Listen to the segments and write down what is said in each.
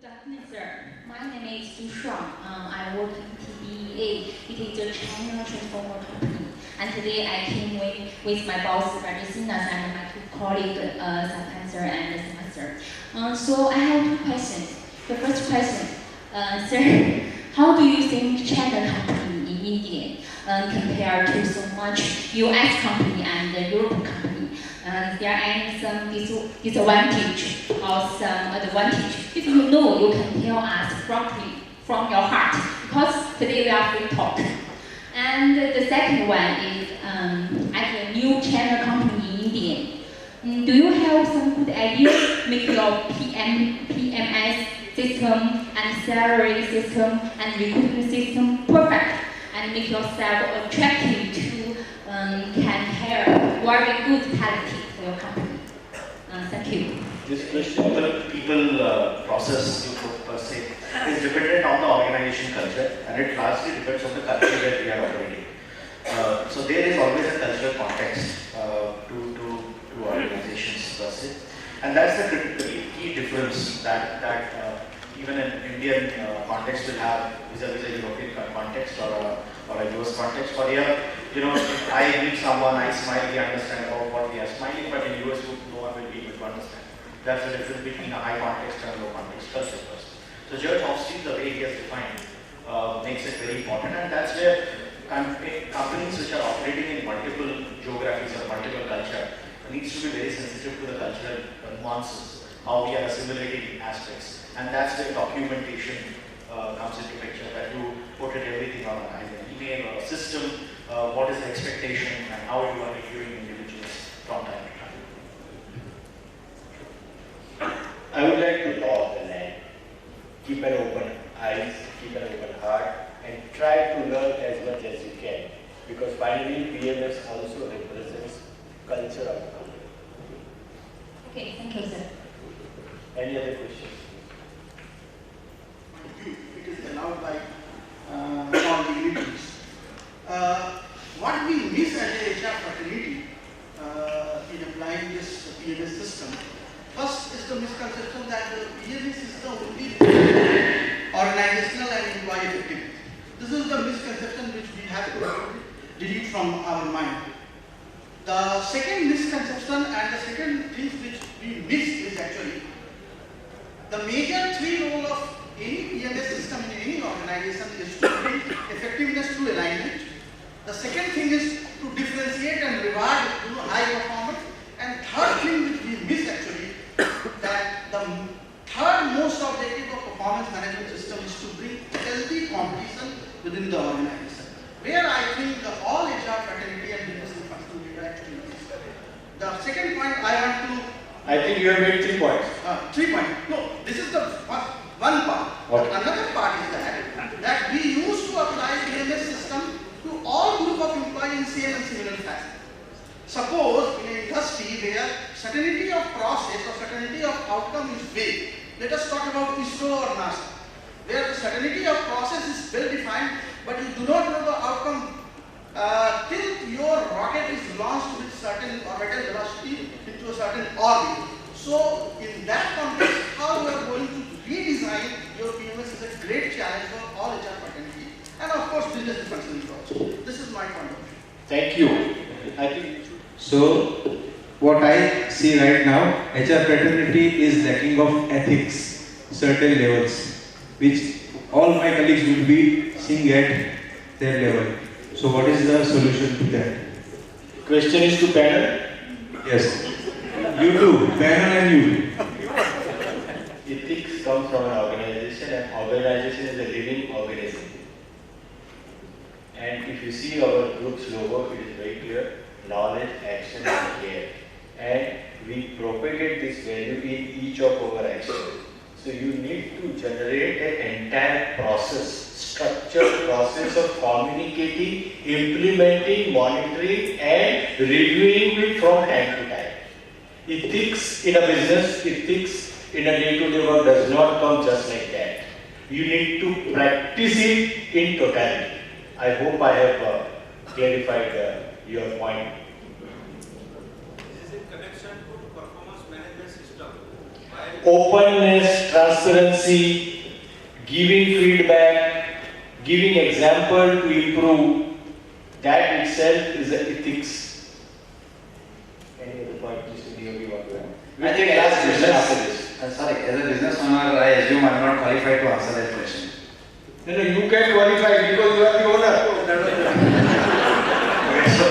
Good afternoon, sir. My name is Mr.Sharad. I work in TBEA. It is a China transformer company. And today I came with my boss, Rajasinas, and my two colleagues, Sir and Semester. So I have two questions. The first question, sir, how do you think China company in India compared to so much US company and European company? There are some disadvantage or some advantage. If you know, you can tell us properly from your heart, because today we are free talk. And the second one is, as a new China company in India, do you have some good ideas make your PMS system and salary system and recruitment system perfect and make yourself attractive to can hire very good talent for your company? Thank you. This question, the people process you per se, is dependent on the organization culture, and it largely depends on the country that we are operating. So there is always a cultural context to organizations per se, and that's the key difference that even an Indian context will have vis-a-vis a European context or a US context. For here, if I meet someone, I smile, we understand about what we are smiling, but in US, no one will be able to understand. That's the difference between a high context and a low context culture first. So George Hofstede, the way he has defined, makes it very important, and that's where companies which are operating in multiple geographies or multiple culture needs to be very sensitive to the cultural nuances, how we are assimilating aspects, and that's where documentation comes into picture, that you put it everything on either an email or a system, what is the expectation and how you are reviewing individuals from time to time. I would like to law the land. Keep an open eyes, keep an open heart, and try to learn as much as you can. Because finally, PMS also represents culture of the company. Okay, thank you, sir. Any other questions? It is allowed by all dignitaries. What we miss as a HR fraternity in applying this PMS system, first is the misconception that the PMS is the only organizational and employee effectiveness. This is the misconception which we have to delete from our mind. The second misconception and the second thing which we miss is actually the major three role of any PMS system in any organization is to bring effectiveness through alignment. The second thing is to differentiate and reward high performance. And third thing which we miss actually, that the third most objective of performance management system is to bring healthy competition within the organization. Where I think the all HR fraternity and business and functional leader actually miss. The second point I want to. I think you have made 3 points. 3 points. No, this is the one part. Okay. Another part is that we used to apply PMS system to all group of employees in same and similar fashion. Suppose in an industry where certainty of process or certainty of outcome is vague. Let us talk about ISRO or NASA, where the certainty of process is well defined, but you do not know the outcome till your rocket is launched with certain orbital velocity into a certain orbit. So in that context, how you are going to redesign your PMS is a great challenge for all HR fraternity and of course business and functional also. This is my point of view. Thank you. I think So, what I see right now, HR fraternity is lacking of ethics, certain levels, which all my colleagues will be seeing at their level. So, what is the solution to that? question is to panel. Yes, you too, panel and you. Ethics comes from an organization, and organization is a living organism. And if you see our group's logo, it is very clear: knowledge, action, and care. And we propagate this value in each of our actions. So you need to generate an entire process, structured process of communicating, implementing, monitoring, and reviewing it from time to time. Ethics in a business, ethics in a day-to-day work does not come just like that. You need to practice it in totality. I hope I have clarified your point. This is a connection to performance management system? Openness, transparency, giving feedback, giving example to improve, that itself is the ethics. Any other point, Mr. DOB, want to add? I think as a business, as a business owner, I assume I'm not qualified to answer that question. No, you can qualify because you are the owner. Okay, so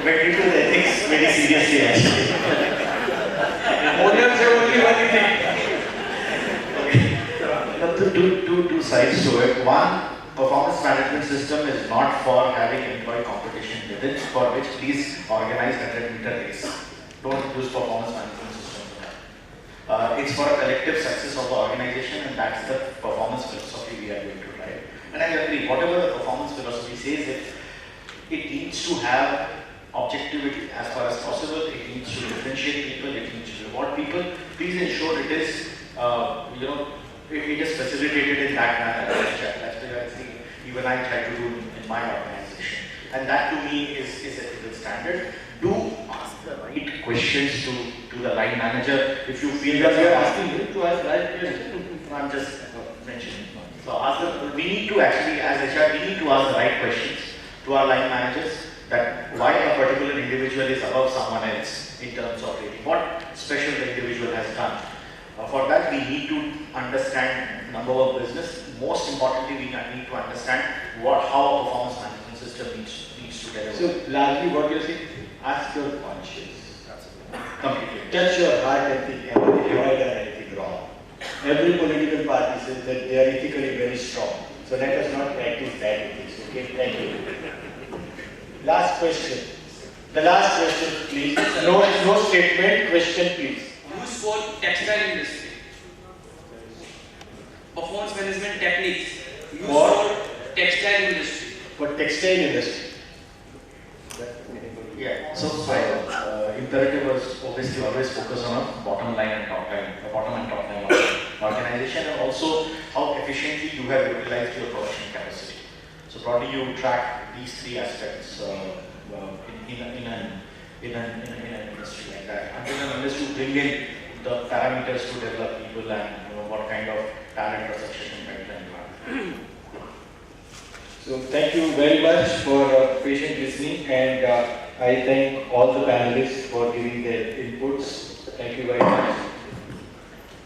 went into the ethics very seriously actually. Owners have only one thing. Okay. Now, two sides to it. One, performance management system is not for having employee competition within, for which please organize 100-meter race. Don't use performance management system for that. It's for a collective success of the organization, and that's the performance philosophy we are going to drive. And I agree, whatever the performance philosophy says, it needs to have objectivity as far as possible. It needs to differentiate people. It needs to reward people. Please ensure it is, it is facilitated in that manner. That's what I think even I try to do in my organization. And that to me is ethical standard. Do ask the right questions to the line manager if you feel that you are asking him to ask right questions. I'm just mentioning. So we need to actually, as HR, we need to ask the right questions to our line managers, that why a particular individual is above someone else in terms of rating. What special the individual has done. For that, we need to understand number of business. Most importantly, we need to understand how a performance management system needs to deliver. So, largely what you're saying, ask your conscience. Completely. Touch your heart and think, have I done anything wrong? Every political party says that they are ethically very strong. So let us not practice that ethics, okay? Thank you. Last question. The last question, please. No statement, question, please. Used for textile industry. Performance management techniques used for textile industry. For textile industry. Yeah, so imperative was obviously always focus on a bottom line and top line, bottom and top line of organization, and also how efficiently you have utilized your production capacity. So broadly you track these three aspects in an industry like that. Unless you bring in the parameters to develop people and what kind of talent or succession pipeline you have. So thank you very much for patient listening, and I thank all the panelists for giving their inputs. Thank you very much.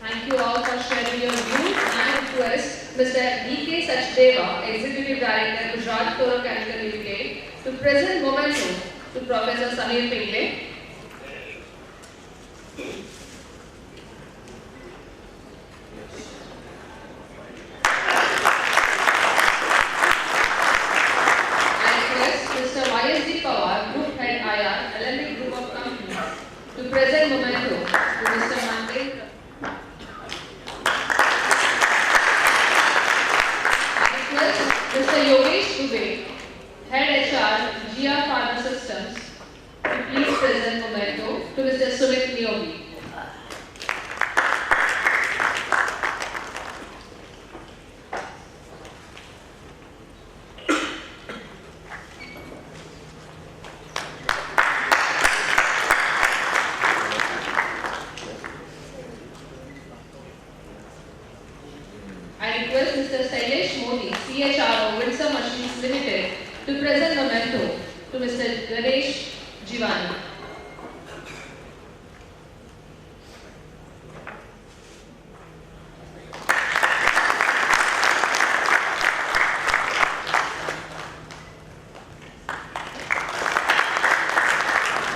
Thank you all for sharing your views, and request Mr. D.K. Sachdeva, Executive Director, Gujarat Fluorochemical Limited, to present memento to Professor Samir Pingle. Mr. Y.S.D. Pawar, Group Head IR, LLB Group of Companies, to present memento to Mr. Mandel. I request Mr. Yogesh Dubey, Head HR, GR Pharma Systems, to please present memento to Mr. Sumit Niogi. I request Mr. Sailesh Modi, CHRO, Windsor Machines Limited, to present memento to Mr. Ganesh Jivani.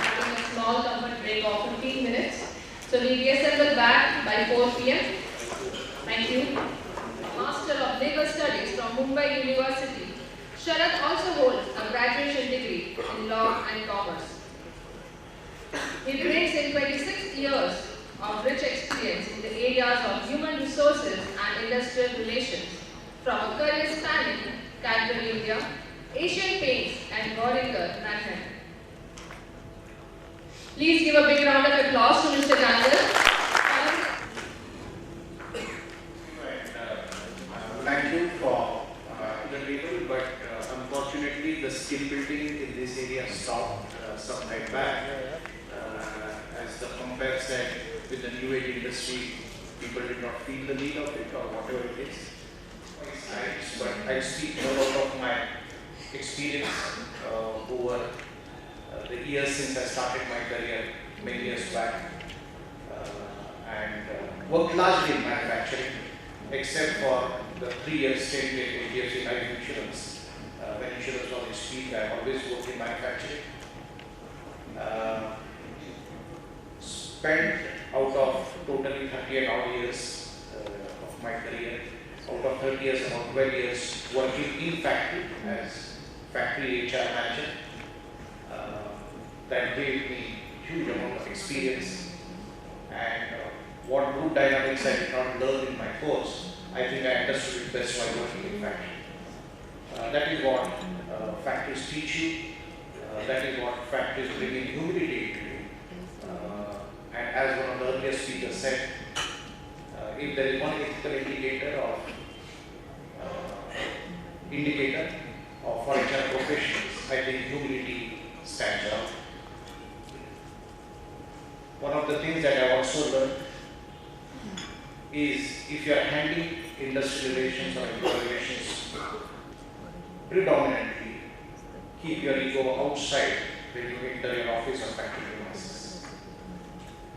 Having a small comfort break of 15 minutes. So we reassemble back by 4 p.m. Thank you. Master of Legal Studies from Mumbai University, Sharad also holds a graduation degree in Law and Commerce. He brings in 26 years of rich experience in the areas of human resources and industrial relations, from a career spanning Cadbury India, Asian Paints and Boehringer Ingelheim. Please give a big round of applause to Mr. Gangal. Thank you for the table, but unfortunately the skill building in this area stopped some time back. compares that with the new age industry, people did not feel the need of it or whatever it is. But I speak more out of my experience over the years since I started my career many years back, and worked largely in manufacturing, except for the 3 years stint in HDFC Life Insurance. When insurance was its peak, I always worked in manufacturing. Spent out of totally 30 and odd years of my career, out of 30 years, about 12 years working in factory as factory HR manager. That gave me huge amount of experience, and what group dynamics I did not learn in my course, I think I understood it best while working in factory. That is what factories teach you, that is what factories bring in humility into you. And as one of the earlier speakers said, if there is one ethical indicator of for HR professionals, I think humility stands out. One of the things that I also learned is if you are handling industrial relations or employee relations, predominantly keep your ego outside when you enter your office or factory premises.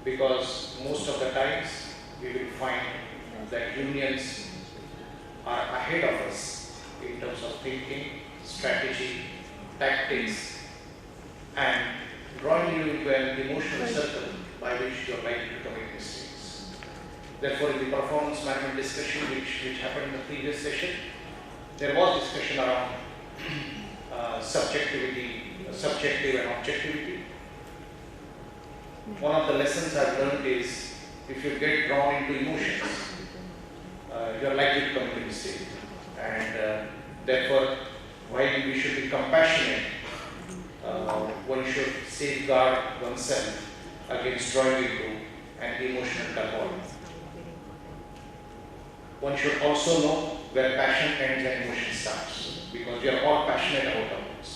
Because most of the times we will find that unions are ahead of us in terms of thinking, strategy, tactics, and drawing you into an emotional circle by which you are likely to commit mistakes. Therefore, in the performance management discussion which happened in the previous session, there was discussion around subjective and objectivity. One of the lessons I've learned is if you get drawn into emotions, you are likely to commit a mistake. And therefore, while we should be compassionate, one should safeguard oneself against drawing into an emotional turmoil. One should also know where passion ends and emotion starts, because we are all passionate about our works.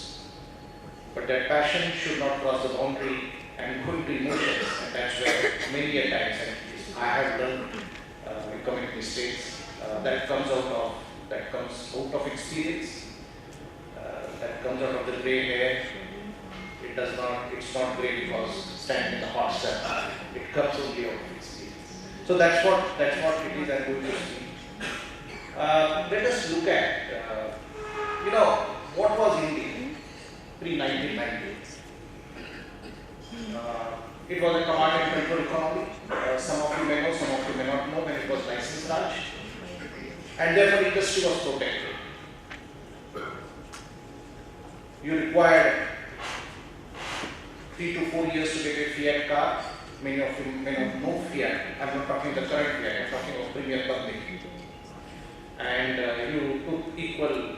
But that passion should not cross the boundary and go into emotions, and that's where many a times I have learned we commit mistakes. That comes out of experience, that comes out of the gray hair. It's not gray because standing in the hot sun. It comes only out of experience. So that's what it is I'm going to see. Let us look at, what was India pre-1990? It was a command and control economy. Some of you may know, some of you may not know, when it was license Raj. And therefore industry was protected. You required 3 to 4 years to get a Fiat car. Many of you may not know Fiat. I'm not talking the current Fiat, I'm talking of Premier Public. And you took equal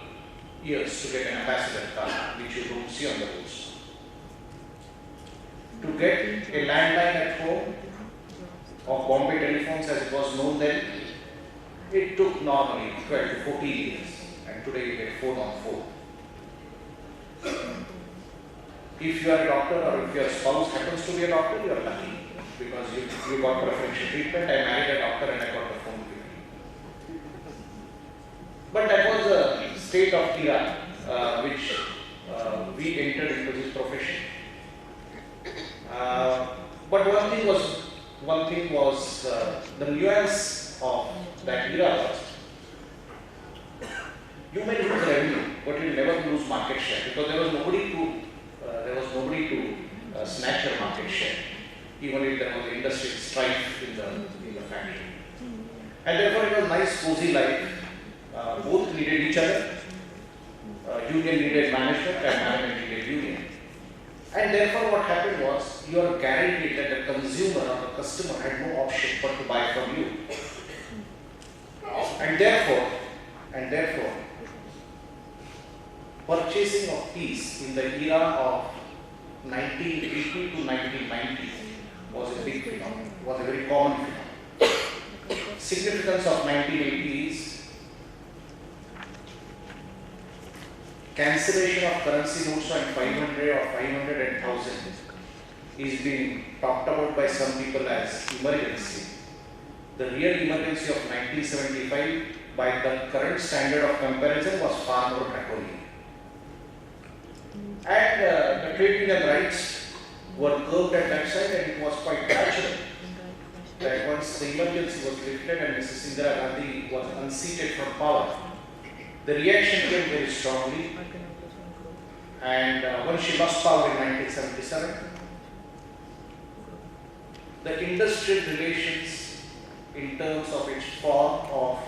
years to get an ambassador car, which you don't see on the roads. To get a landline at home, or Bombay telephones as it was known then, it took normally 12 to 14 years. And today you get phone on phone. If you are a doctor or if your spouse happens to be a doctor, you are lucky because you got preferential treatment. I married a doctor and I got the phone treatment. But that was a state of era which we entered into this profession. But one thing was the nuance of that era was you may lose revenue, but you will never lose market share because there was nobody to snatch your market share, even if there was industry strife in the factory. And therefore it was nice, cozy life. Both needed each other. Union needed management and management needed union. And therefore what happened was you are guaranteed that the consumer or the customer had no option but to buy from you. And therefore, purchasing of peace in the era of 1980 to 1990 was a big phenomenon, was a very common phenomenon. Significance of 1980 is cancellation of currency notes on 500 or 500 and 1000 is being talked about by some people as emergency. The real emergency of 1975 by the current standard of comparison was far more draconian. And the trade union rights were curbed at that time, and it was quite natural that once the emergency was lifted and Mrs. Indira Gandhi was unseated from power, the reaction came very strongly. And when she lost power in 1977, the industrial relations in terms of its form of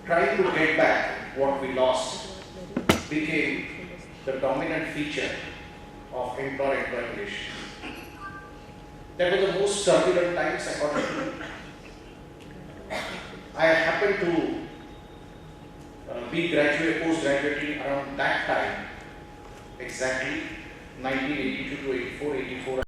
trying to get back what we lost became the dominant feature of employer-employee relations. That was the most turbulent times according to me. I happened to be postgraduating around that time, exactly 1982 to 84.